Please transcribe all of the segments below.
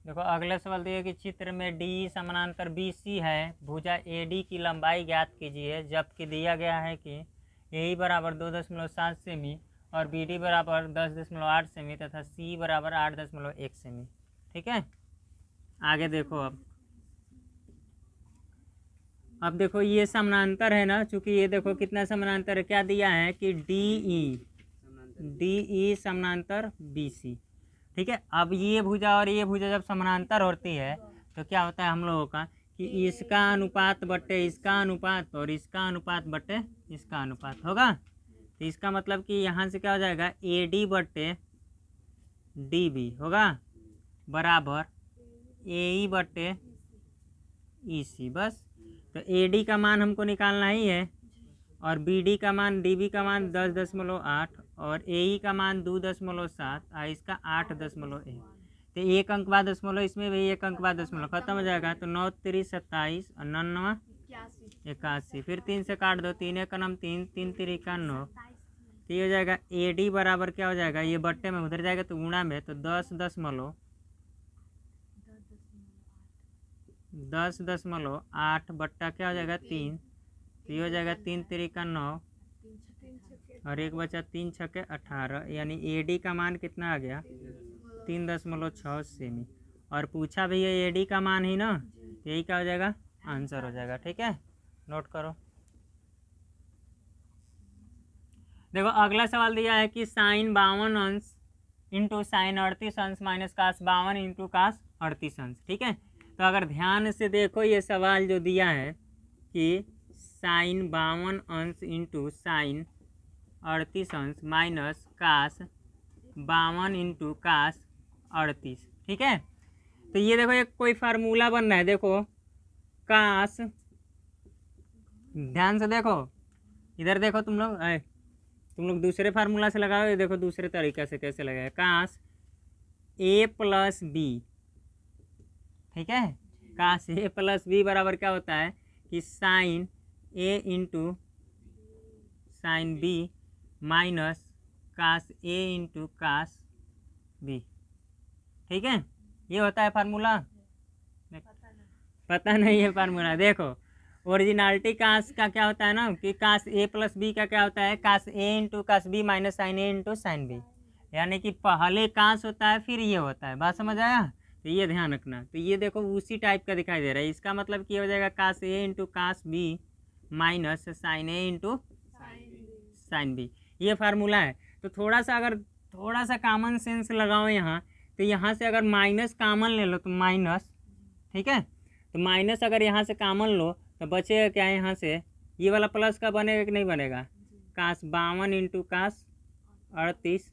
देखो अगला सवाल दिया कि चित्र में डी समानांतर बी सी है, भुजा ए डी की लंबाई ज्ञात कीजिए, जबकि दिया गया है कि ए बराबर 2.7 सेमी और बी डी बराबर 10.8 सेमी तथा सी बराबर 8.1 सेमी। ठीक है, आगे देखो। अब देखो ये समानांतर है ना, चूंकि ये देखो कितना समानांतर है, क्या दिया है कि डी ई समानांतर बी सी। ठीक है, अब ये भुजा और ये भुजा जब समानांतर होती है तो क्या होता है हम लोगों का कि इसका अनुपात बटे इसका अनुपात और इसका अनुपात बटे इसका अनुपात होगा। तो इसका मतलब कि यहाँ से क्या हो जाएगा, ए डी बटे डी बी होगा बराबर ए ई बटे ई सी। बस, तो ए डी का मान हमको निकालना ही है और बी डी का मान, डी बी का मान 10.8 और ए ई का मान 2.7 और इसका 8.1। तो एक अंक बाद दशमलव, इसमें भी एक अंक बाद दशमलव, खत्म हो जाएगा। तो 9 3 27 और 9 81, फिर 3 से काट दो, 3 1 9 3, 3 3 9। तो ये हो जाएगा ए डी बराबर क्या हो जाएगा, ये बट्टे में उधर जाएगा तो गुणा में, तो 10.8 बट्टा क्या हो जाएगा 3। तो ये हो जाएगा 3 3 9 और एक बचा 3 6 18, यानी ए डी का मान कितना आ गया 3.6 सेमी। और पूछा भी है ए डी का मान ही ना, तो यही क्या हो जाएगा, आंसर हो जाएगा। ठीक है, नोट करो। देखो अगला सवाल दिया है कि साइन 52 अंश इंटू साइन 38 अंश माइनस कास 52 इंटू कास 38 अंश। ठीक है, तो अगर ध्यान से देखो ये सवाल जो दिया है कि साइन 52 अंश इंटू साइन 38 अंश माइनस कास 52 इंटू कास 38। ठीक है, तो ये देखो एक कोई फार्मूला बन रहा है। देखो कास, ध्यान से देखो, इधर देखो तुम लोग दूसरे फार्मूला से लगाओ, ये देखो दूसरे तरीके से कैसे लगाए, कास ए प्लस बी। ठीक है, कास ए प्लस बी बराबर क्या होता है कि sine A into sine B minus cos A into cos B. ठीक है, ये होता है फार्मूला, पता नहीं है फार्मूला। देखो ओरिजिनलिटी कास का क्या होता है ना कि कास ए प्लस बी का क्या होता है, cos A into cos B minus sine A into sine B, यानी कि पहले कास होता है फिर ये होता है। बात समझ आया, तो ये ध्यान रखना। तो ये देखो उसी टाइप का दिखाई दे रहा है, इसका मतलब कि हो जाएगा cos A into cos B minus sine A into sine B, ये फार्मूला है। तो थोड़ा सा अगर थोड़ा सा कॉमन सेंस लगाओ यहाँ, तो यहाँ से अगर माइनस कॉमन ले लो तो माइनस, ठीक है, तो माइनस अगर यहाँ से कॉमन लो तो बचेगा क्या, यहाँ से ये वाला प्लस का बनेगा कि नहीं बनेगा, कास 52 इंटू कास 38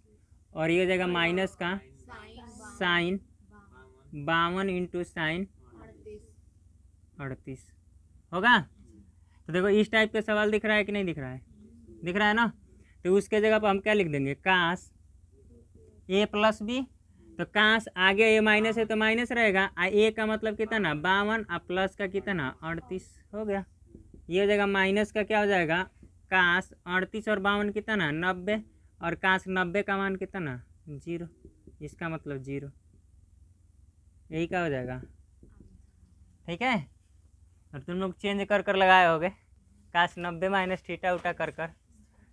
और ये हो जाएगा माइनस का साइन 52 इंटू साइन 38 होगा। तो देखो इस टाइप का सवाल दिख रहा है कि नहीं दिख रहा है, दिख रहा है ना। तो उसके जगह पर हम क्या लिख देंगे, कास ए प्लस बी। तो कास आगे ए माइनस है तो माइनस रहेगा, आ ए का मतलब कितना 52 और प्लस का कितना 38 हो गया। ये हो जाएगा माइनस का क्या हो जाएगा, कास 38 और 52 कितना 90 और कास 90 का मान कितना 0, इसका मतलब 0, यही क्या हो जाएगा। ठीक है, और तुम लोग चेंज कर कर लगाए होगे, कास 90 माइनस थीटा उठा कर कर।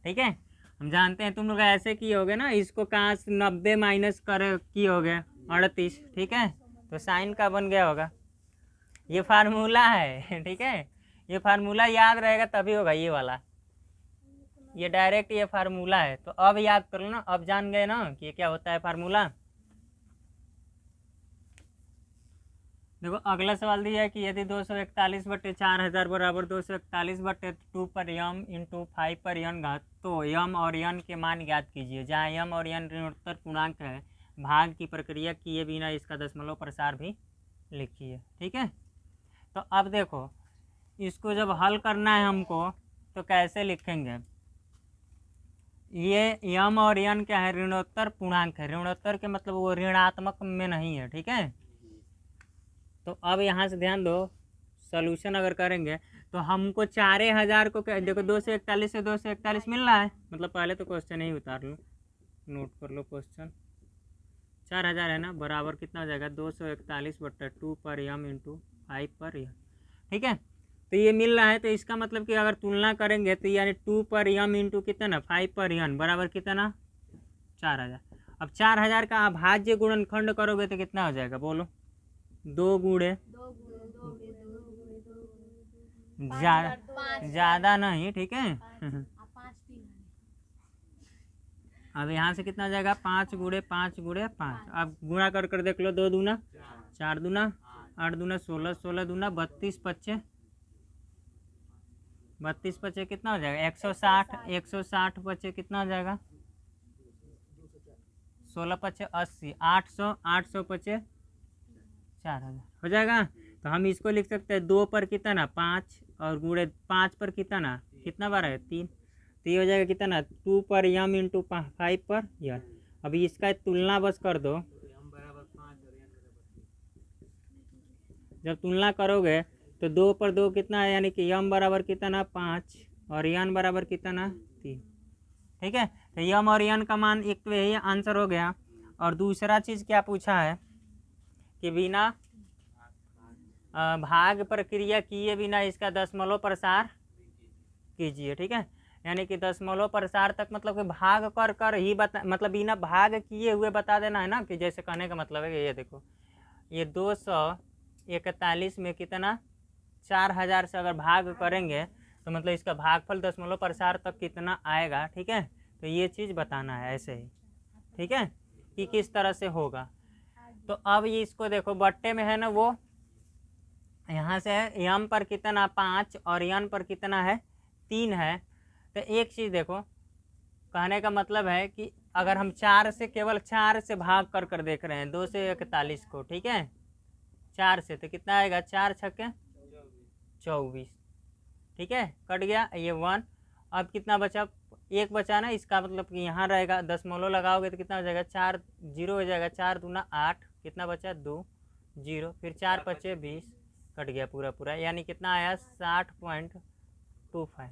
ठीक है, हम जानते हैं तुम लोग ऐसे किए होगे ना, इसको कास 90 माइनस कर किए होगे 38। ठीक है, तो साइन का बन गया होगा, ये फार्मूला है। ठीक है, ये फार्मूला याद रहेगा तभी होगा ये वाला, ये डायरेक्ट ये फार्मूला है। तो अब याद कर लो ना, अब जान गए ना कि ये क्या होता है फार्मूला। देखो अगला सवाल दिया है कि यदि 241/4000 बराबर 241/2 पर यम इंटू 5 पर यन घात, तो यम और यन के मान ज्ञात कीजिए। जहाँ यम और यन ऋणोत्तर पूर्णांक है, भाग की प्रक्रिया किए बिना इसका दशमलव प्रसार भी लिखिए। ठीक है, तो अब देखो इसको जब हल करना है हमको तो कैसे लिखेंगे, ये यम और यन क्या है, ऋणोत्तर पूर्णांक है। ऋणोत्तर के मतलब वो ऋणात्मक में नहीं है। ठीक है, तो अब यहाँ से ध्यान दो, सॉल्यूशन अगर करेंगे तो हमको 4000 को क्या, देखो 241 से 241 मिल रहा है, मतलब पहले तो क्वेश्चन ही उतार लो, नोट कर लो क्वेश्चन। 4000 है ना, बराबर कितना हो जाएगा 241/2 पर यम इंटू 5 पर यम। ठीक है, तो ये मिल रहा है, तो इसका मतलब कि अगर तुलना करेंगे तो यानी 2 पर यम इंटू कितना 5 पर यन बराबर कितना 4000। अब 4000 का अभाज्य गुणनखंड करोगे तो कितना हो जाएगा बोलो, 2 गुणे ज़्यादा नहीं, ठीक है। अब यहाँ से कितना हो जाएगा 5 गुणे 5 गुणे 5। अब गुणा कर कर देख लो, 2 दूना 4 दूना 8 दूना 16, 16 दूना 32 पच्चे 32 पच्चे कितना हो जाएगा 160, 160 पच्चे कितना हो जाएगा 16 पच्चे 80, 800, 800 पच्चे 4000 हो जाएगा। तो हम इसको लिख सकते हैं 2 पर कितना 5 और गुणे 5 पर कितना बार है 3, तो ये हो जाएगा कितना 2 पर यम इंटू 5 पर यन। अभी इसका तुलना बस कर दो, जब तुलना करोगे तो 2 पर 2 कितना है, यानी कि यम बराबर कितना 5 और यन बराबर कितना 3। ठीक है, तो यम और यन का मान एक तो यही आंसर हो गया। और दूसरा चीज़ क्या पूछा है कि बिना भाग प्रक्रिया किए बिना इसका दशमलव प्रसार कीजिए। ठीक है, यानी कि दशमलव प्रसार तक मतलब कि भाग कर कर ही बता, मतलब बिना भाग किए हुए बता देना है ना, कि जैसे कहने का मतलब है कि ये देखो, ये 241 में कितना 4000 से अगर भाग करेंगे तो मतलब इसका भागफल दशमलव प्रसार तक कितना आएगा। ठीक है, तो ये चीज़ बताना है ऐसे ही। ठीक है, कि किस तरह से होगा। तो अब ये इसको देखो, बट्टे में है ना वो, यहाँ से है यम पर कितना 5 और यन पर कितना है 3 है। तो एक चीज़ देखो, कहने का मतलब है कि अगर हम 4 से केवल 4 से भाग कर कर देख रहे हैं 2 से 41 को, ठीक है 4 से, तो कितना आएगा 4 छक्के 24। ठीक है, कट गया ये 1। अब कितना बचा, एक बचा ना, इसका मतलब कि यहाँ रहेगा दशमलव लगाओगे तो कितना हो जाएगा 4 0 हो जाएगा, 4 दूना 8, कितना बचा 2 0, फिर 4 पचे 20, कट गया पूरा पूरा, यानी कितना आया 60.25।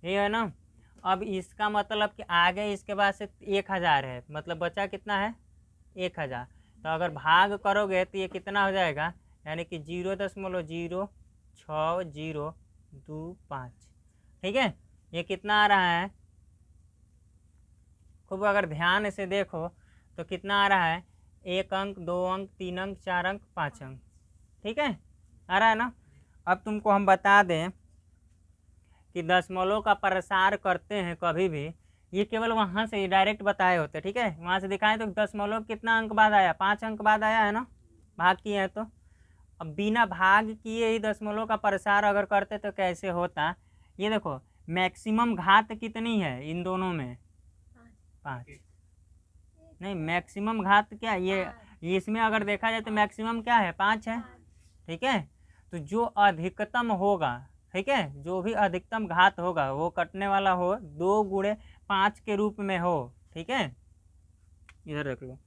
ये है ना। अब इसका मतलब कि आगे इसके बाद से 1000 है, मतलब बचा कितना है 1000। तो अगर भाग करोगे तो ये कितना हो जाएगा, यानी कि 0.0625। ठीक है, ये कितना आ रहा है, खूब अगर ध्यान से देखो तो कितना आ रहा है 1 अंक 2 अंक 3 अंक 4 अंक 5 अंक। ठीक है, आ रहा है ना। अब तुमको हम बता दें कि दशमलव का प्रसार करते हैं कभी भी, ये केवल वहाँ से डायरेक्ट बताए होते। ठीक है, वहाँ से दिखाएं तो दशमलव कितना अंक बाद आया 5 अंक बाद आया है ना, भाग किए हैं। तो अब बिना भाग किए ही दशमलव का प्रसार अगर करते तो कैसे होता, ये देखो मैक्सिमम घात कितनी है इन दोनों में 5, नहीं मैक्सिमम घात क्या ये इसमें अगर देखा जाए तो मैक्सिमम क्या है 5 है। ठीक है, तो जो अधिकतम होगा, ठीक है, जो भी अधिकतम घात होगा वो कटने वाला हो 2 गुणे 5 के रूप में हो। ठीक है, इधर रख लो,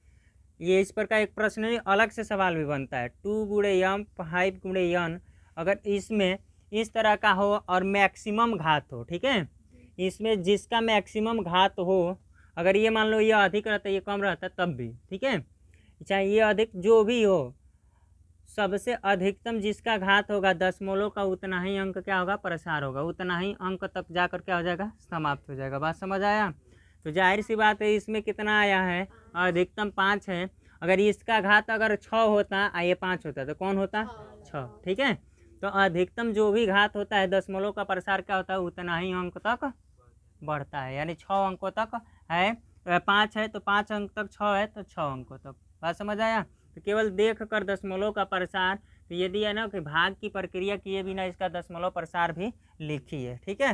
ये इस पर का एक प्रश्न अलग से सवाल भी बनता है, 2 गुणे यम 5 गुणे यन, अगर इसमें इस तरह का हो और मैक्सिमम घात हो। ठीक है, इसमें जिसका मैक्सिमम घात हो, अगर ये मान लो ये अधिक रहता ये कम रहता तब भी, ठीक है, चाहे ये अधिक जो भी हो, सबसे अधिकतम जिसका घात होगा दशमलव का उतना ही अंक क्या होगा प्रसार होगा, उतना ही अंक तक जाकर क्या हो जाएगा समाप्त हो जाएगा। बात समझ आया। तो जाहिर सी बात है इसमें कितना आया है अधिकतम 5 है, अगर इसका घात अगर 6 होता ये 5 होता तो कौन होता 6। ठीक है, तो अधिकतम जो भी घात होता है दशमलव का प्रसार क्या होता है उतना ही अंक तक बढ़ता है, यानी 6 अंकों तक है, 5 है तो 5 अंक तक, 6 है तो 6 अंकों तक। बात समझ आया। तो केवल देख कर दशमलव का प्रसार, तो यदि है ना कि भाग की प्रक्रिया किए बिना इसका दशमलव प्रसार भी लिखिए। ठीक है,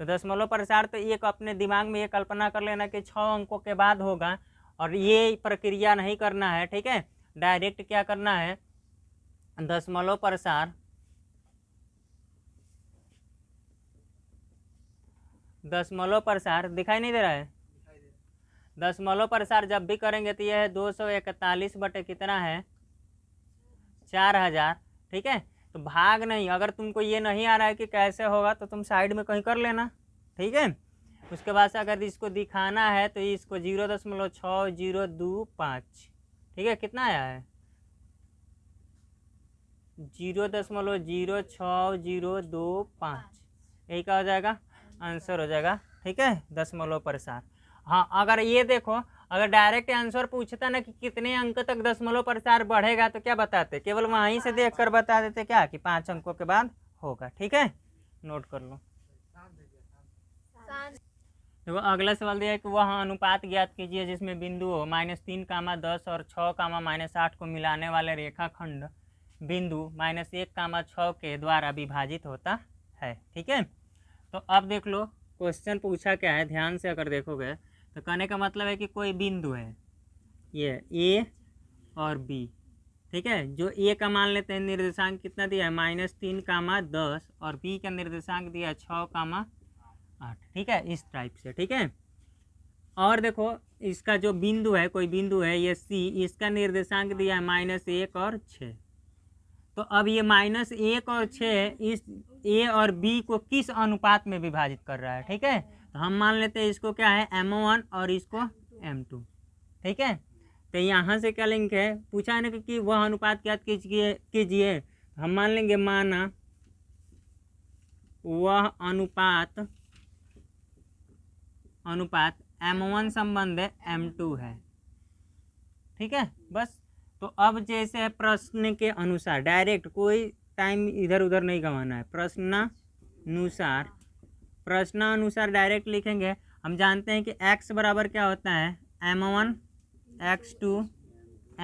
तो दशमलव प्रसार तो एक अपने दिमाग में ये कल्पना कर लेना कि 6 अंकों के बाद होगा, और ये प्रक्रिया नहीं करना है। ठीक है, डायरेक्ट क्या करना है दशमलव प्रसार, दशमलव प्रसार दिखाई नहीं दे रहा है, दशमलव प्रसार जब भी करेंगे तो यह है 241 बटे कितना है 4000। ठीक है, तो भाग नहीं, अगर तुमको ये नहीं आ रहा है कि कैसे होगा तो तुम साइड में कहीं कर लेना। ठीक है, उसके बाद से अगर इसको दिखाना है तो इसको 0.6025, ठीक है, कितना आया है 0.0625, यही क्या हो जाएगा आंसर हो जाएगा। ठीक है, दशमलव प्रसार। हाँ, अगर ये देखो, अगर डायरेक्ट आंसर पूछता ना कि कितने अंक तक दशमलव प्रसार बढ़ेगा तो क्या बताते, केवल वहीं से देख कर बता देते क्या कि 5 अंकों के बाद होगा। ठीक है, नोट कर लो। देखो अगला सवाल दिया है कि वह अनुपात ज्ञात कीजिए जिसमें बिंदु हो -3, 10 और 6, -8 को मिलाने वाले रेखाखंड बिंदु -1, 6 के द्वारा विभाजित होता है। ठीक है, तो अब देख लो क्वेश्चन पूछा क्या है, ध्यान से अगर देखोगे तो कहने का मतलब है कि कोई बिंदु है, ये ए और बी। ठीक है, जो ए का मान लेते हैं निर्देशांक कितना दिया है -3, 10 और बी का निर्देशांक दिया है 6, 8। ठीक है, इस टाइप से। ठीक है, और देखो इसका जो बिंदु है, कोई बिंदु है ये सी, इसका निर्देशांक दिया है -1 और 6। तो अब ये -1 और 6 इस ए और बी को किस अनुपात में विभाजित कर रहा है। ठीक है, तो हम मान लेते हैं इसको क्या है M1 और इसको M2। ठीक है, तो यहाँ से क्या लिंक है, पूछा है कि वह अनुपात क्या कीजिए, हम मान लेंगे माना वह अनुपात M1 संबंध M2 है। ठीक है, बस। तो अब जैसे प्रश्न के अनुसार डायरेक्ट, कोई टाइम इधर उधर नहीं गंवाना है, प्रश्नानुसार डायरेक्ट लिखेंगे। हम जानते हैं कि x बराबर क्या होता है M1 x2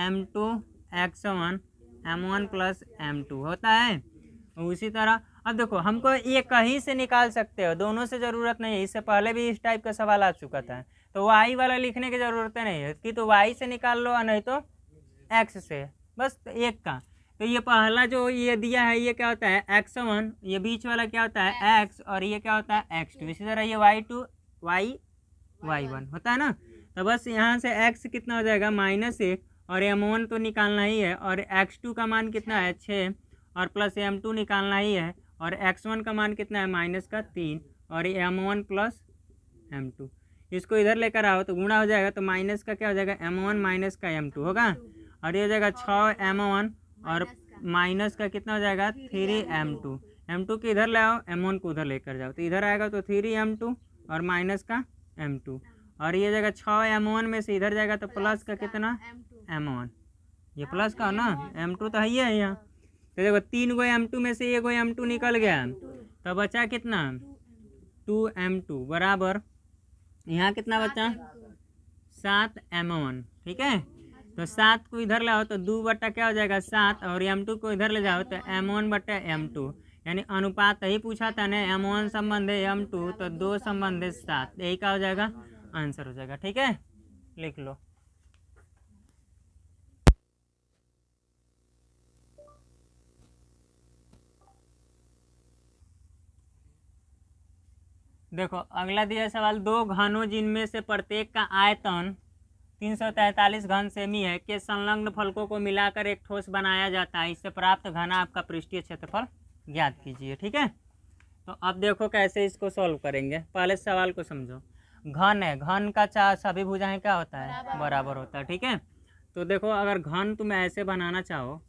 M2 x1 M1 + M2 होता है। उसी तरह अब देखो हमको ये कहीं से निकाल सकते हो, दोनों से ज़रूरत नहीं है, इससे पहले भी इस टाइप का सवाल आ चुका था। तो y वाला लिखने की ज़रूरत नहीं है कि तो y से निकाल लो और नहीं तो x से, बस एक का। तो ये पहला जो ये दिया है ये क्या होता है x1, ये बीच वाला क्या होता है x और ये क्या होता है x2। इसी तरह ये y2 y1 होता है ना। तो बस यहाँ से x कितना हो जाएगा -1 और M1 तो निकालना ही है, और x2 का मान कितना है 6 और प्लस M2 निकालना ही है, और x1 का मान कितना है -3 और M1 + M2। इसको इधर लेकर आओ तो गुणा हो जाएगा, तो माइनस का क्या हो जाएगा M1 माइनस का M2 होगा, और ये हो जाएगा 6 M1 और माइनस का कितना हो जाएगा 3 M2। M2 को इधर ले आओ, M1 को उधर लेकर जाओ, तो इधर आएगा तो 3 M2 और माइनस का M2, और ये जाएगा 6 M1 में से इधर जाएगा तो प्लस का कितना M1, ये प्लस का ना M2 तो है ही है यहाँ। तो देखो 3 गो M2 में से 1 गो M2 निकल गया, तो बचा कितना 2 M2 बराबर यहाँ कितना बचा 7 M1। ठीक है, तो 7 को इधर लाओ तो 2 बटा क्या हो जाएगा 7, और M2 को इधर ले जाओ तो M1 बटा M2, यानी अनुपात ही पूछा था ना M1 संबंध M2, तो 2 संबंध 7, यही क्या हो जाएगा आंसर हो जाएगा। ठीक है, लिख लो। देखो अगला दिया सवाल, 2 घनों जिनमें से प्रत्येक का आयतन 343 घन सेमी है के संलग्न फलकों को मिलाकर एक ठोस बनाया जाता है, इससे प्राप्त घन आपका पृष्ठीय क्षेत्रफल ज्ञात कीजिए। ठीक है, तो अब देखो कैसे इसको सॉल्व करेंगे। पहले सवाल को समझो, घन है, घन का चार सभी भुजाएं क्या होता है बराबर होता है। ठीक है, तो देखो अगर घन तुम ऐसे बनाना चाहो,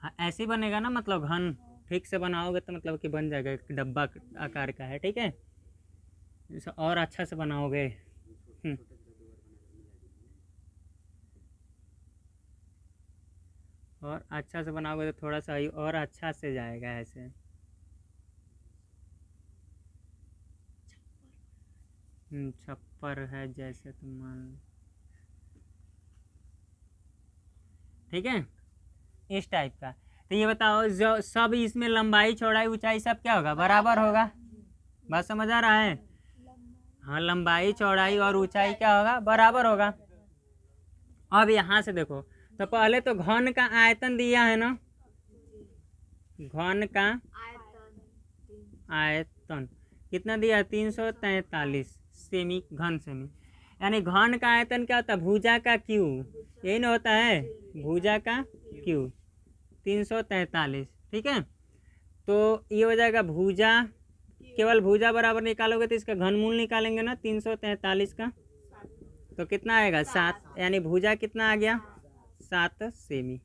हाँ ऐसे ही बनेगा ना, मतलब घन ठीक से बनाओगे तो मतलब कि बन जाएगा, एक डब्बा आकार का है। ठीक है, इसे और अच्छा से बनाओगे और अच्छा से बनाओगे तो थोड़ा सा ही और अच्छा से जाएगा ऐसे। छप्पर है जैसे तुम मान, ठीक है इस टाइप का। तो ये बताओ जो सब इसमें लंबाई चौड़ाई ऊंचाई सब क्या होगा बराबर होगा, बात समझ आ रहा है। हाँ लंबाई चौड़ाई और ऊंचाई क्या होगा बराबर होगा। अब यहाँ से देखो, तो पहले तो घन का आयतन दिया है ना, घन का आयतन कितना दिया है 343 सेमी, घन सेमी, यानी घन का आयतन क्या होता है भुजा का क्यू, यही ना होता है भुजा का क्यू 343। ठीक है, तो ये हो जाएगा भुजा, केवल भुजा बराबर निकालोगे तो इसका घनमूल निकालेंगे ना 343 का, तो कितना आएगा 7, यानी भुजा कितना आ गया 7 सेमी।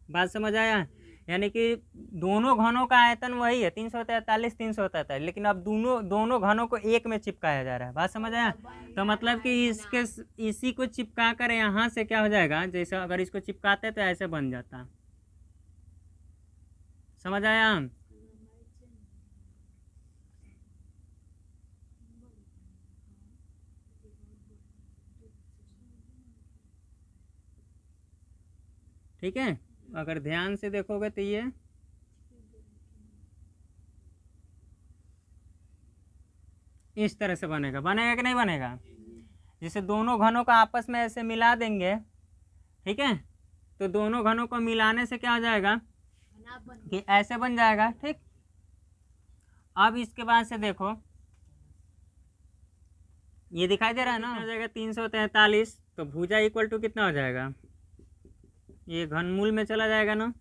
बात समझ आया? यानी कि दोनों घनों का आयतन वही है 343, लेकिन अब दोनों घनों को एक में चिपकाया जा रहा है। बात समझ आया? तो मतलब कि इसी को चिपका कर यहाँ से क्या हो जाएगा, जैसे अगर इसको चिपकाते तो ऐसे बन जाता। समझ आया? ठीक है, अगर ध्यान से देखोगे तो ये इस तरह से बनेगा कि नहीं बनेगा? जैसे दोनों घनों को आपस में ऐसे मिला देंगे, ठीक है, तो दोनों घनों को मिलाने से क्या हो जाएगा कि ऐसे बन जाएगा। ठीक, अब इसके बाद से देखो ये दिखाई दे रहा है ना, हो जाएगा 343, तो भुजा इक्वल टू कितना हो जाएगा, ये घनमूल में चला जाएगा ना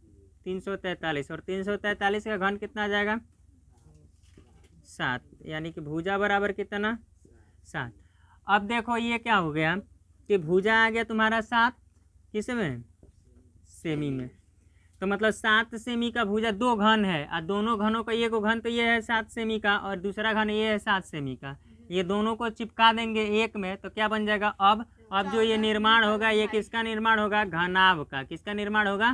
343, और 343 का घन कितना आ जाएगा 7, यानी कि भुजा बराबर कितना 7। अब देखो ये क्या हो गया कि भुजा आ गया तुम्हारा 7 किस में, सेमी में, तो मतलब 7 सेमी का भुजा, 2 घन है और दोनों घनों का एक घन तो ये है 7 सेमी का और दूसरा घन ये है 7 सेमी का, ये दोनों को चिपका देंगे एक में तो क्या बन जाएगा। अब जो ये निर्माण होगा ये किसका निर्माण होगा, घनाभ का। किसका निर्माण होगा,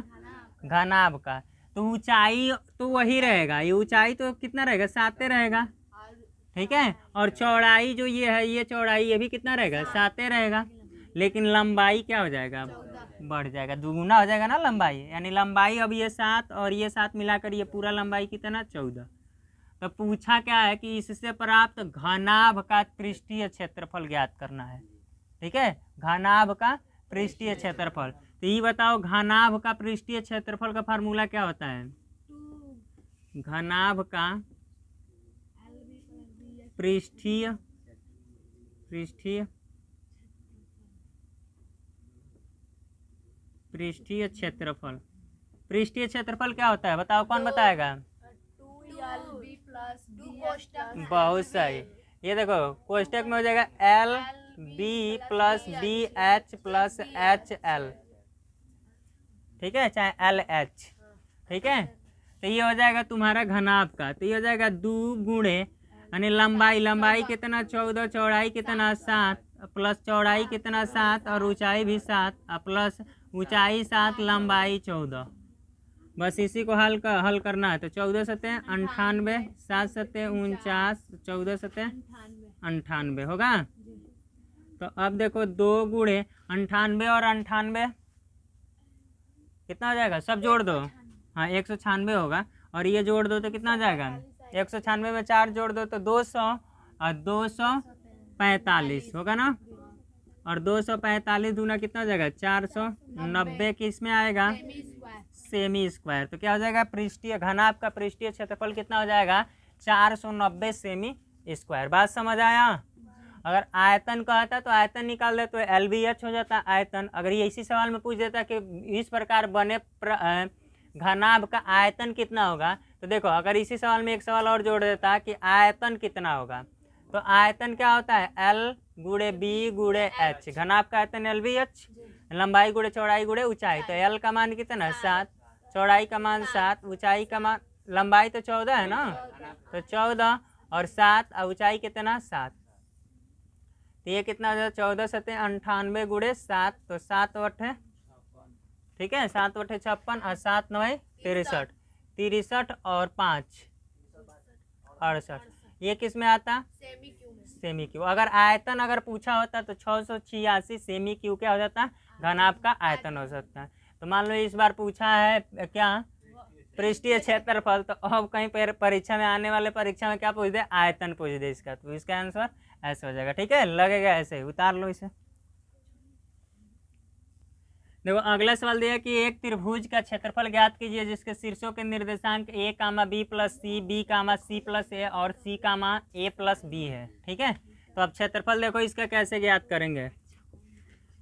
घनाभ का। तो ऊंचाई तो वही रहेगा, ये ऊंचाई तो कितना रहेगा 7 रहेगा, ठीक है, और चौड़ाई जो ये है, ये चौड़ाई ये भी कितना रहेगा 7 रहेगा, लेकिन लंबाई क्या हो जाएगा, बढ़ जाएगा, दुगुना हो जाएगा ना लंबाई, यानी लंबाई अब ये 7 और ये 7 मिलाकर ये पूरा लंबाई कितना 14। तो पूछा क्या है कि इससे प्राप्त घनाभ का पृष्ठीय क्षेत्रफल ज्ञात करना है। ठीक है, घनाभ का पृष्ठीय क्षेत्रफल। तो ये बताओ घनाभ का पृष्ठीय क्षेत्रफल का फार्मूला क्या होता है, घनाभ का पृष्ठीय क्षेत्रफल। पृष्ठीय क्षेत्रफल क्या होता है बताओ, कौन बताएगा, बहुत सही। ये देखो कोष्टक में हो जाएगा L B plus B H plus H L, ठीक है, चाहे एल एच, ठीक है। तो ये हो जाएगा तुम्हारा घनाभ का, तो ये हो जाएगा 2 गुणे यानी लंबाई कितना 14, चौड़ाई कितना 7 प्लस चौड़ाई कितना 7 और ऊंचाई भी 7 प्लस ऊंचाई 7 लंबाई 14। बस इसी को हल करना है। तो 14 सत्ते 98, 7 सत्ते 49, 14 सत्ते 98 होगा। तो अब देखो 2 गुणे 98 और 98 कितना हो जाएगा, सब जोड़ दो, हाँ 196 होगा, और ये जोड़ दो तो कितना हो जाएगा 196 में 4 जोड़ दो तो 200 और 245 होगा ना, और 245 दूना कितना हो जाएगा 490, किस में आएगा सेमी स्क्वायर। तो क्या हो जाएगा पृष्ठीय घनाभ का पृष्ठीय क्षेत्रफल कितना हो जाएगा 490 सेमी स्क्वायर। बात समझ आया। अगर आयतन कहता तो आयतन निकाल दे तो LBH हो जाता आयतन। अगर ये इसी सवाल में पूछ देता कि इस प्रकार बने घनाभ का आयतन कितना होगा, तो देखो अगर इसी सवाल में एक सवाल और जोड़ देता कि आयतन कितना होगा, तो आयतन क्या होता है L गुणे B गुणे H, घनाभ का आयतन LBH, लंबाई गुणे चौड़ाई गुणे ऊंचाई। तो L का मान कितना 7, चौड़ाई का मान 7, ऊंचाई का मान, लंबाई तो 14 है ना, तो 14 और 7 और ऊंचाई कितना 7, तो ये कितना हो जाएगा 14 सत्ते 98 गुणे 7, तो 7 अट्ठे, ठीक है, 7 अट्ठे 56 और 7 9 63, 63 और 5 68, ये किस में आता सेमी क्यू। अगर आयतन अगर पूछा होता तो 686 सेमी क्यू क्या हो जाता घनाभ का आयतन हो सकता है। तो मान लो इस बार पूछा है क्या पृष्ठीय क्षेत्रफल, तो अब कहीं पर परीक्षा में आने वाले परीक्षा में क्या पूछ दे आयतन पूछ दे इसका, तो इसका आंसर ऐसे हो जाएगा। ठीक है, लगेगा ऐसे ही, उतार लो इसे। देखो अगला सवाल दिया कि एक त्रिभुज का क्षेत्रफल ज्ञात कीजिए जिसके शीर्षों के निर्देशांक a, b plus C, b, c plus A और c, a प्लस b है। ठीक है, तो अब क्षेत्रफल देखो इसका कैसे ज्ञात करेंगे।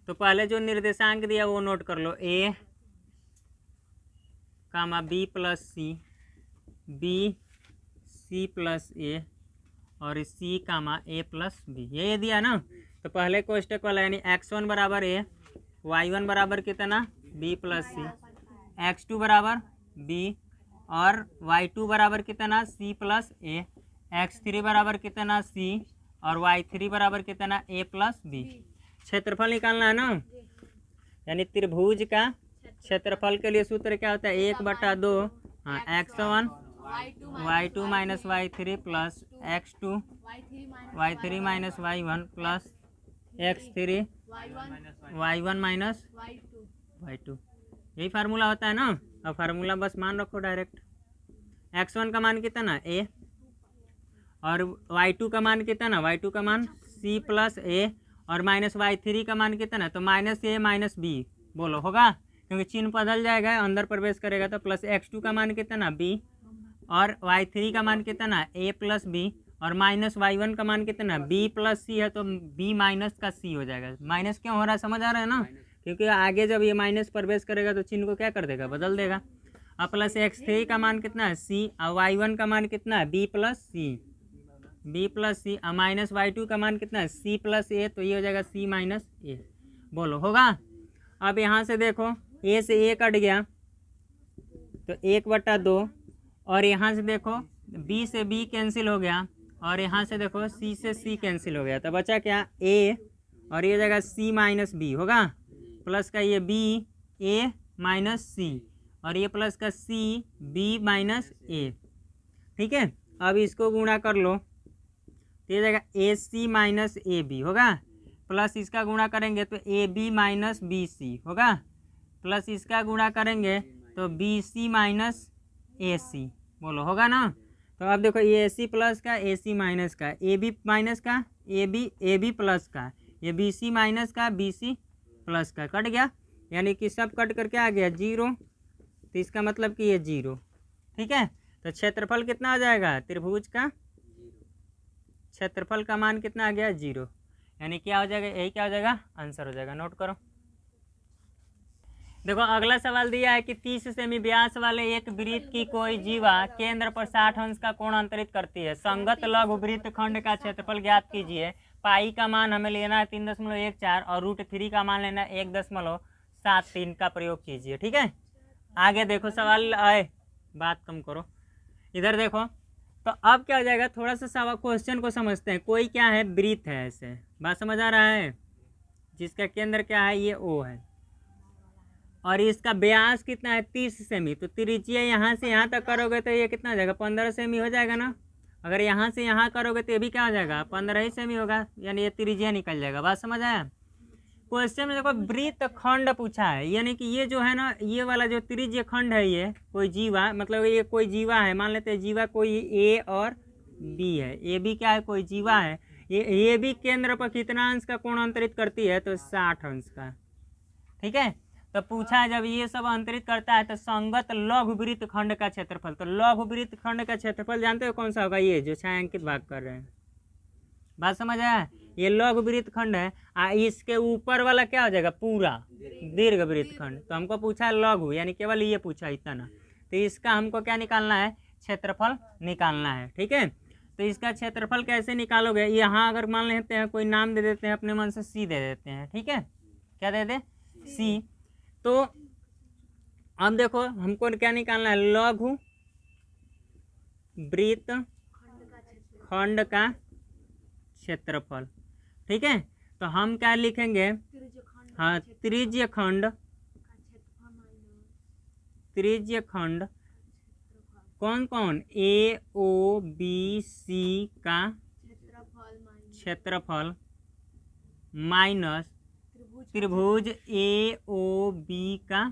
तो पहले जो निर्देशांक दिया वो नोट कर लो, a, b plus C, B C plus A और सी कामा ए प्लस बी, ये दिया ना। तो पहले कोष्टक वाला यानी x1 बराबर ए, y1 बराबर कितना b प्लस सी, x2 बराबर b और y2 बराबर कितना c प्लस ए, x3 बराबर कितना c और y3 बराबर कितना a प्लस बी। क्षेत्रफल निकालना है ना, यानी त्रिभुज का क्षेत्रफल के लिए सूत्र क्या होता है 1/2, हाँ x1 y2 minus y3 plus x2 y3 minus y1 plus x3 y1 minus y2, यही फार्मूला होता है ना। अब फार्मूला बस मान रखो डायरेक्ट, x1 का मान कितना a और y2 का मान कितना, y2 का मान c प्लस a और माइनस y3 का मान कितना, तो माइनस a माइनस b, बोलो होगा, क्योंकि चिन्ह बदल जाएगा, अंदर प्रवेश करेगा तो प्लस x2 का मान कितना b और y3 का मान कितना a प्लस b और माइनस y1 का मान कितना b प्लस c है, तो b माइनस का c हो जाएगा। माइनस क्यों हो रहा है समझ आ रहा है ना, क्योंकि आगे जब ये माइनस प्रवेश करेगा तो चिन्ह को क्या कर देगा, बदल देगा। अब प्लस x3 का मान कितना है c और y1 का मान कितना है b प्लस c और माइनस y2 का मान कितना है c प्लस a, तो ये हो जाएगा c माइनस a, बोलो होगा। अब यहाँ से देखो a से a कट गया तो 1/2 और यहाँ से देखो b से b कैंसिल हो गया और यहाँ से देखो c से c कैंसिल हो गया, तो बचा क्या a और ये हो जाएगा c माइनस b होगा, प्लस का ये b a माइनस c और ये प्लस का c b माइनस a, ठीक है। अब इसको गुणा कर लो तो ये जाएगा A C minus A B होगा, प्लस इसका गुणा करेंगे तो A B minus B C होगा, प्लस इसका गुणा करेंगे तो बी सी माइनस ए सी, बोलो होगा ना। तो अब देखो ये ए सी प्लस का ए सी माइनस का ए बी माइनस का ए बी प्लस का ये बी सी माइनस का बी सी प्लस का कट गया, यानी कि सब कट करके आ गया 0, तो इसका मतलब कि ये 0, ठीक है। तो क्षेत्रफल कितना आ जाएगा, त्रिभुज का क्षेत्रफल का मान कितना आ गया 0, यानी क्या हो जाएगा, यही क्या हो जाएगा आंसर हो जाएगा। नोट करो, देखो अगला सवाल दिया है कि 30 सेमी व्यास वाले एक वृत्त की कोई जीवा केंद्र पर 60 अंश का कोण अंतरित करती है, संगत लघु वृत्त खंड का क्षेत्रफल ज्ञात कीजिए। पाई का मान हमें लेना है 3.14 और √3 का मान लेना है 1.73 का प्रयोग कीजिए, ठीक है। आगे देखो सवाल आए, बात कम करो, इधर देखो। तो अब क्या हो जाएगा, थोड़ा सा सवाल क्वेश्चन को समझते हैं। कोई क्या है वृत्त है, ऐसे बात समझ आ रहा है, जिसका केंद्र क्या है ये O है और इसका व्यास कितना है 30 सेमी, तो त्रिज्या यहाँ से यहाँ तक करोगे तो ये कितना हो जाएगा 15 सेमी हो जाएगा ना। अगर यहाँ से यहाँ करोगे तो ये भी क्या हो जाएगा 15 ही सेमी होगा, यानी ये त्रिज्या निकल जाएगा। बात समझ आया। क्वेश्चन में देखो वृत्त खंड पूछा है, यानी कि ये जो है ना ये वाला जो त्रिज्य खंड है ये कोई जीवा, मतलब ये कोई जीवा है, मान लेते हैं जीवा कोई ए और बी है, ए बी क्या है कोई जीवा है, ये भी केंद्र पर कितना अंश का कोण अंतरित करती है, तो 60 अंश का, ठीक है। तो पूछा है जब ये सब अंतरित करता है तो संगत लघु वृत्त खंड का क्षेत्रफल, तो लघु वृत्त खंड का क्षेत्रफल जानते हो कौन सा होगा, ये जो छायांकित भाग कर रहे हैं। बात समझ आया, ये लघु वृत्त खंड है, इसके ऊपर वाला क्या हो जाएगा पूरा दीर्घ वृत्त खंड। तो हमको पूछा है लघु, यानी केवल ये पूछा इतना, तो इसका हमको क्या निकालना है क्षेत्रफल निकालना है, ठीक है। तो इसका क्षेत्रफल कैसे निकालोगे, यहाँ अगर मान लेते हैं कोई नाम दे देते हैं अपने मन से, सी दे देते हैं, ठीक है, क्या दे दे सी। तो अब देखो हमको क्या निकालना है, लघु वृत्त खंड का क्षेत्रफल, ठीक है। तो हम क्या लिखेंगे, हाँ त्रिज्य खंड कौन कौन ए ओ बी सी का क्षेत्रफल माइनस त्रिभुज ए ओ बी का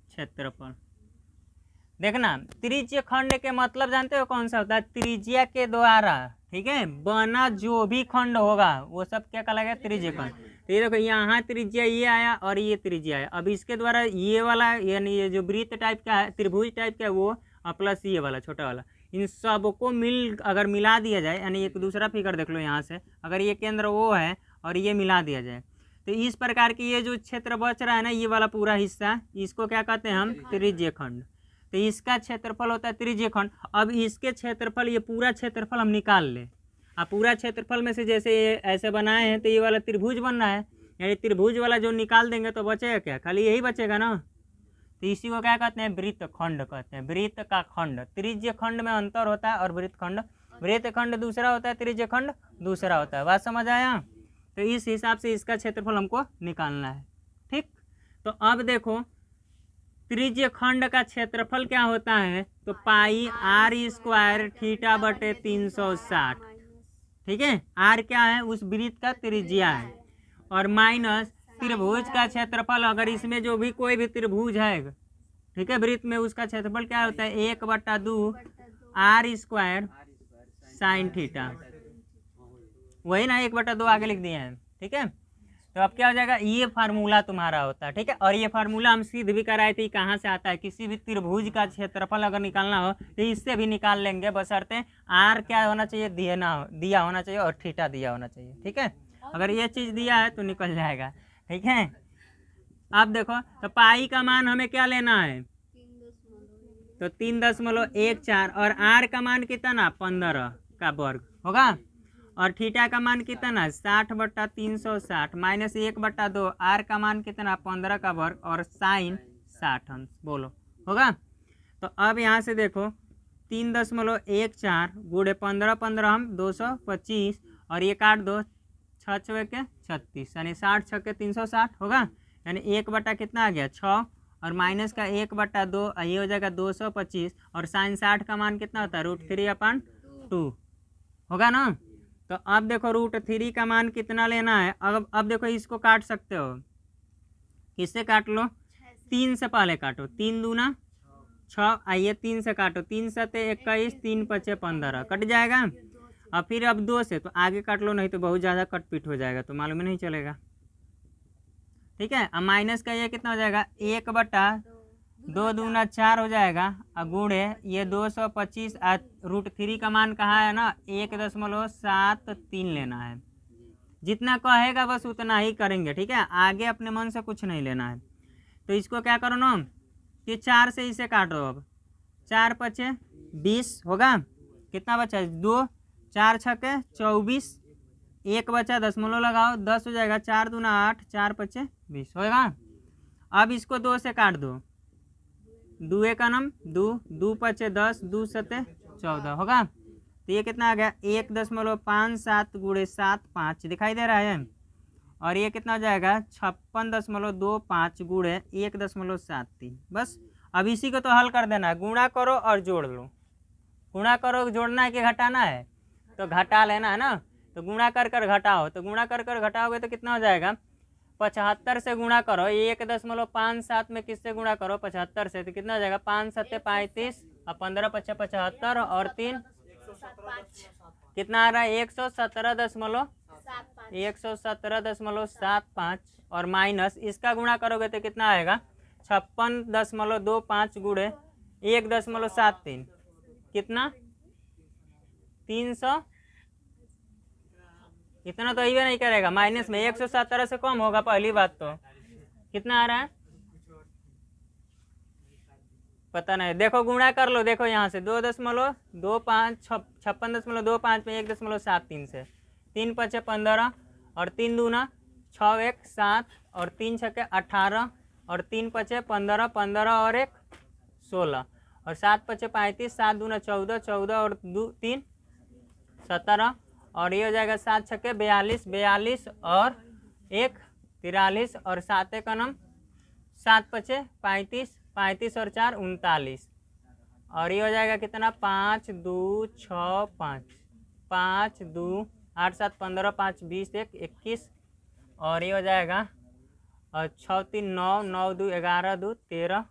क्षेत्रफल। देखना त्रिज्य खंड के मतलब जानते हो कौन सा होता है, त्रिज्या के द्वारा, ठीक है, बना जो भी खंड होगा वो सब क्या कहलाएगा त्रिज्य खंड। तो ये देखो यहाँ त्रिज्या ये आया और ये त्रिज्या आया, अब इसके द्वारा ये वाला यानी ये जो वृत्त टाइप का है त्रिभुज टाइप का है वो और प्लस ये वाला छोटा वाला, इन सबको अगर मिला दिया जाए, यानी एक दूसरा फिगर देख लो यहाँ से, अगर ये केंद्र वो है और ये मिला दिया जाए तो इस प्रकार की ये जो क्षेत्र बच रहा है ना ये वाला पूरा हिस्सा, इसको क्या कहते हैं हम त्रिज्य खंड। तो इसका क्षेत्रफल होता है त्रिज्यीय खंड। अब इसके क्षेत्रफल, ये पूरा क्षेत्रफल हम निकाल ले। अब पूरा क्षेत्रफल में से जैसे ये ऐसे बनाए हैं तो ये वाला त्रिभुज बन रहा है, यानी त्रिभुज वाला जो निकाल देंगे तो बचेगा क्या, खाली यही बचेगा ना। तो इसी को क्या कहते हैं, वृत्त खंड कहते हैं। वृत्त का खंड, त्रिज्यीय खंड में अंतर होता है और वृत्त खंड दूसरा होता है, त्रिज्यीय खंड दूसरा होता है। बात समझ आया। तो इस हिसाब से इसका क्षेत्रफल हमको निकालना है। ठीक, तो अब देखो त्रिज्यीय खंड का क्षेत्रफल क्या होता है, तो पाई आर स्क्वायर थीटा बटे 360। ठीक है, आर क्या है, उस वृत्त का त्रिज्या है, और माइनस त्रिभुज का क्षेत्रफल। अगर इसमें जो भी कोई भी त्रिभुज है, ठीक है, वृत्त में, उसका क्षेत्रफल क्या होता है, 1/2 आर स्क्वायर साइन थीटा। वही ना, 1/2 आगे लिख दिए हैं। ठीक है, तो अब क्या हो जाएगा, ये फार्मूला तुम्हारा होता है। ठीक है, और ये फार्मूला हम सिद्ध भी कराए थे, कहाँ से आता है, किसी भी त्रिभुज का क्षेत्रफल अगर निकालना हो तो इससे भी निकाल लेंगे, बशर्ते आर क्या होना चाहिए, दिया होना चाहिए, और थीटा दिया होना चाहिए। ठीक है, अगर ये चीज़ दिया है तो निकल जाएगा। ठीक है, अब देखो, तो पाई का मान हमें क्या लेना है, तो 3.14, और आर का मान कितना, 15 का वर्ग होगा, और थीटा का मान कितना, 60/360 माइनस 1/2, आर का मान कितना, 15 का वर्ग, और साइन 60 अंश। बोलो होगा। तो अब यहाँ से देखो 3.14 गुड़े 15, 15 हम 225, और ये काट दो, 6 6 के 36, यानी 60 6 के 360 होगा, यानी 1 कितना आ गया, 6, और माइनस का 1/2, ये हो जाएगा 225, और साइन 60 का मान कितना होता है, √3/2 होगा ना। तो अब देखो √3 का मान कितना लेना है। अब देखो इसको काट सकते हो, किससे काट लो, 3 से पहले काटो, 3 दूना 6, आइए 3 से काटो, 3 7 21, 3 5 15, कट जाएगा। और फिर अब 2 से तो आगे काट लो, नहीं तो बहुत ज़्यादा कटपीट हो जाएगा, तो मालूम नहीं चलेगा। ठीक है, अब माइनस का ये कितना हो जाएगा, 1/2 दूना 4 हो जाएगा, और गुणे ये 225, √3 का मान कहाँ है ना, 1.73 लेना है। जितना कहेगा बस उतना ही करेंगे। ठीक है, आगे अपने मन से कुछ नहीं लेना है। तो इसको क्या करो ना, कि 4 से इसे काटो। अब 4 5 20 होगा, कितना बचा, 2, 4 6 के 24, 1 बचा, दशमलव लगाओ, 10 हो जाएगा, 4 दूना 8, 4 5 20 होगा। अब इसको 2 से काट दो, 2 का नम 2, 2 5 10, 2 7 14 होगा। तो ये कितना आ गया, 1.57 गुड़े 7 5 दिखाई दे रहा है, और ये कितना हो जाएगा, 56.25 गुड़े 1.73। बस अब इसी को तो हल कर देना है, गुणा करो और जोड़ लो। गुणा करो, जोड़ना है कि घटाना है, तो घटा लेना है ना। तो गुणा कर कर घटाओ, तो गुणा कर कर घटाओगे तो कितना हो जाएगा, 75 से गुणा करो, 1.57 में किससे गुणा करो, 75 से, तो कितना हो जाएगा, 5 7 35, और 15 5 75, और 3 कितना आ रहा है, 117.75, और माइनस इसका गुणा करोगे तो कितना आएगा, 56.25 गुड़े 1.73, कितना 300, इतना तो ये नहीं करेगा, माइनस में 117 से कम होगा पहली बात। तो कितना आ रहा है पता नहीं, देखो गुणा कर लो, देखो यहाँ से 2.25, 56.25 में 1.73 से, 3 5 15, और 3 दूना 6 1 7, और 3 6 18, और 3 5 15, 15 और 1 16, और 7 5 35, 7 दूना 14, 14 और 2 3 17, और ये हो जाएगा 7 6 42, 42 और 1 43, और 7 का नम 7 5 35, 35 और 4 39, और ये हो जाएगा कितना, 5 2 6 5, 5 2 8 7 15, 5 20 1 21, और ये हो जाएगा, और 6 3 9, 9 2 11 2 13,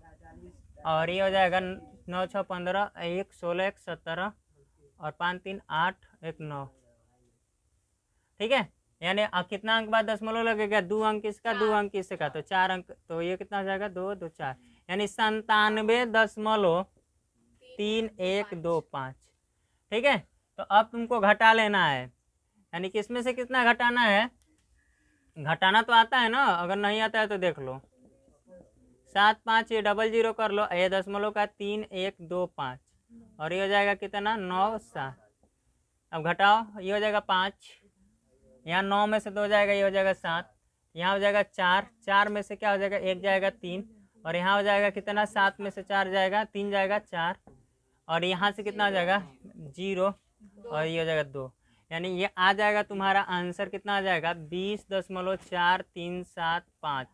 और ये हो जाएगा 9 6 15, 1 16 1 17, और 5 3 8 1 9। ठीक है, यानी कितना अंक बाद दशमलव लगेगा, 2 अंक इसका, 2 अंक इसका, तो 4 अंक, तो ये कितना हो जाएगा, 2 2 4, यानी 97.3125। ठीक है, तो अब तुमको घटा लेना है, यानी किसमें से कितना घटाना है, घटाना तो आता है ना, अगर नहीं आता है तो देख लो, 7 5 ये डबल जीरो कर लो, ये दशमलव का 3 1 2 5 और ये हो जाएगा कितना 9 7। अब घटाओ, ये हो जाएगा 5, यहाँ 9 में से 2 जाएगा, ये हो जाएगा 7, यहाँ हो जाएगा 4, 4 में से क्या हो जाएगा 1 जाएगा 3 और यहाँ हो जाएगा कितना 7 में से 4 जाएगा 3 जाएगा 4 और यहाँ से कितना हो जाएगा 0 और ये हो जाएगा 2। यानी ये आ जाएगा तुम्हारा आंसर कितना आ जाएगा 20.4375।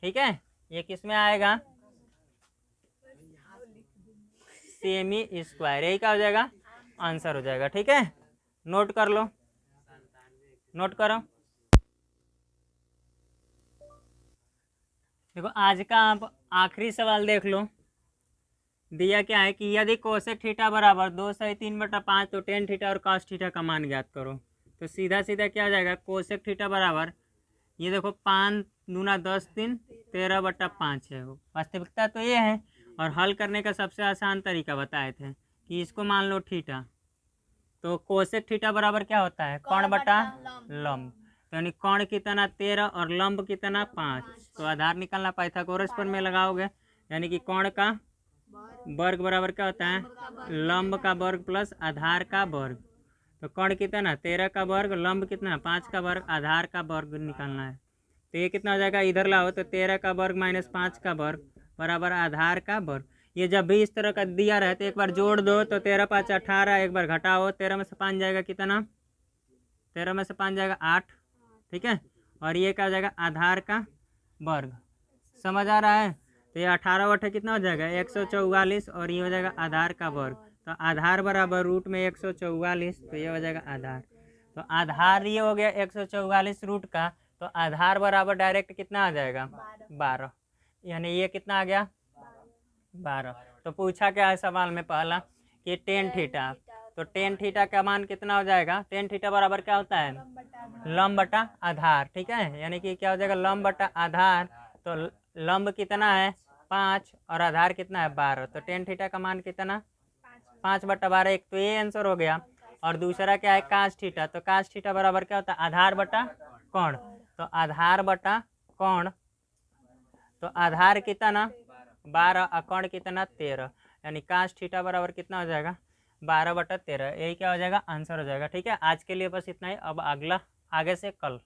ठीक है, ये किस में आएगा सेमी स्क्वायर, यही क्या हो जाएगा आंसर हो जाएगा। ठीक है, नोट कर लो, नोट करो। देखो आज का आप आखिरी सवाल देख लो, दिया क्या है कि यदि कोसेक थीटा बराबर 2/3/5 तो टेन थीटा और कॉस थीटा का मान ज्ञात करो। तो सीधा सीधा क्या हो जाएगा कोसेक थीटा बराबर, ये देखो 5 दूना 10 3 13/5 है। वास्तविकता तो ये है और हल करने का सबसे आसान तरीका बताए थे कि इसको मान लो थीटा, तो कोसेक थीटा बराबर क्या होता है कोण बटा लंब, तो यानी कोण कितना 13 और लंब कितना 5। तो आधार निकालना पाइथागोरस पर में लगाओगे, यानी कि कोण का वर्ग बराबर क्या होता है लंब का वर्ग प्लस आधार का वर्ग। तो कोण कितना 13 का वर्ग, लंब कितना 5 का वर्ग, आधार का वर्ग निकालना है। तो ये कितना हो जाएगा इधर लाओ, तो 13 का वर्ग माइनस 5 का वर्ग बराबर आधार का वर्ग। ये जब भी इस तरह का दिया रहे तो एक बार जोड़ दो, तो 13 5 18, एक बार घटाओ 13 में से 5 जाएगा कितना 13 में से 5 जाएगा 8। ठीक है, और ये क्या हो जाएगा आधार का वर्ग। समझ आ रहा है? तो ये 18 8 कितना हो जाएगा 144 और ये हो जाएगा आधार का वर्ग। तो आधार बराबर रूट में 144, तो ये हो जाएगा आधार। तो आधार ये हो गया 144 रूट का, तो आधार बराबर डायरेक्ट कितना आ जाएगा 12, यानी ये कितना आ गया 12। तो पूछा क्या है सवाल में पहला कि टेन थीटा, तो टेन थीटा का मान कितना हो जाएगा, टेन थीटा बराबर क्या होता है लंब बटा आधार। ठीक है, यानी कि क्या हो जाएगा लंब बटा आधार, तो लंब कितना है 5 और आधार कितना है 12, तो टेन थीटा का मान कितना 5/12। एक तो ये आंसर हो गया, और दूसरा क्या है कास थीटा, तो कास थीटा बराबर क्या होता है आधार बटा कोण, तो आधार बटा कोण, तो आधार कितना 12 और कोण कितना 13, यानी कास थीटा बराबर कितना हो जाएगा 12/13। यही क्या हो जाएगा आंसर हो जाएगा। ठीक है, आज के लिए बस इतना ही, अब अगला आगे से कल।